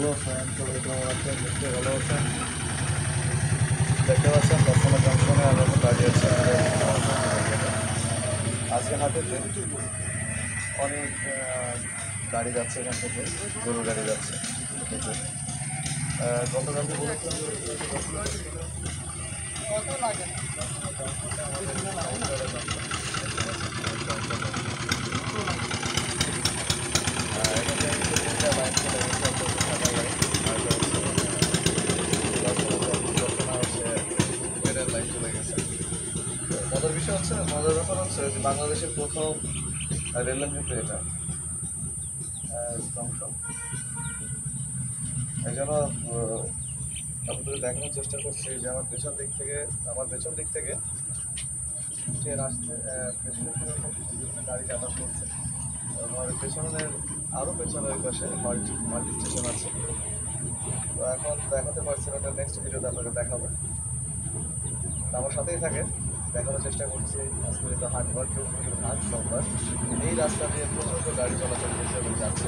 Hello friend, সবাই কেমন আছেন? নিশ্চয়ই ভালো আছেন। দেখতে পাচ্ছেন বর্তমান জংশনে আমরা এখন দাঁড়িয়ে আছি আজকে হাটেতে অনেক গাড়ি যাচ্ছে এখান থেকে, গরু গাড়ি যাচ্ছে। গতকালকে বলেছিলাম মজার বিষয় হচ্ছে, মজার ব্যাপার হচ্ছে যে বাংলাদেশের প্রথম রেল লাইন কিন্তু এটা জংশন। এই জন্য আপনাদের দেখানোর চেষ্টা করছি যে আমার পেছন দিক থেকে ট্রেন আসছে, গাড়ি যাতায়াত করছে। আমার পেছনের আরও পেছনের ওই পাশে মাল্টি স্টেশন আছে। তো এখন দেখাতে পারছি না, নেক্সট ভিডিওতে আপনাকে দেখাবো। আমার সাথেই থাকে, দেখানোর চেষ্টা করছি। আজকে যেটা হাটবার হাট সোমবার, এই রাস্তা দিয়ে প্রচণ্ড গাড়ি চলাচল করছে এবং যাচ্ছে।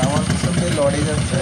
আমার পিছনে লরি যাচ্ছে,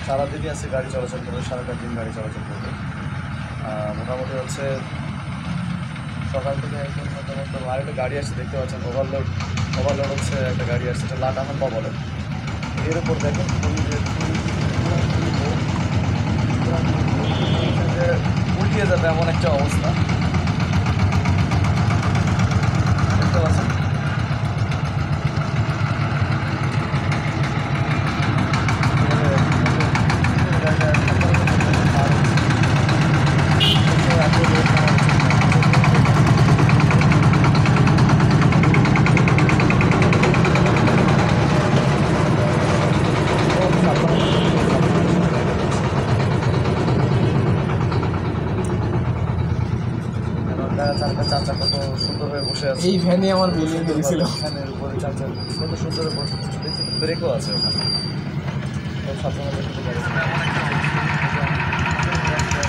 সারাদিনই আছে গাড়ি চলাচল করবে, সারাটা দিন গাড়ি চলাচল করবে। মোটামুটি হচ্ছে সকাল থেকে একদম মোটামুটি আরেকটা গাড়ি আসছে, দেখতে পাচ্ছেন ওভারলোড হচ্ছে একটা গাড়ি আসছে, এটা লাটাহান বলে। এর উপর দেখেন উল্টিয়ে যাবে এমন একটা অবস্থা, দেখতে পাচ্ছেন। চাচা কত সুন্দরভাবে বসে আছে, এই ভ্যানে আমার বিল্ডিং করেছিল। ফ্যানের উপরে চাচা কত সুন্দর বসে, ব্রেকও আছে ওখানে।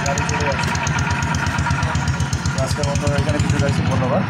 গাড়ি চলে আছে। আজকের মতো এখানে কিছু যাচ্ছি, ধন্যবাদ।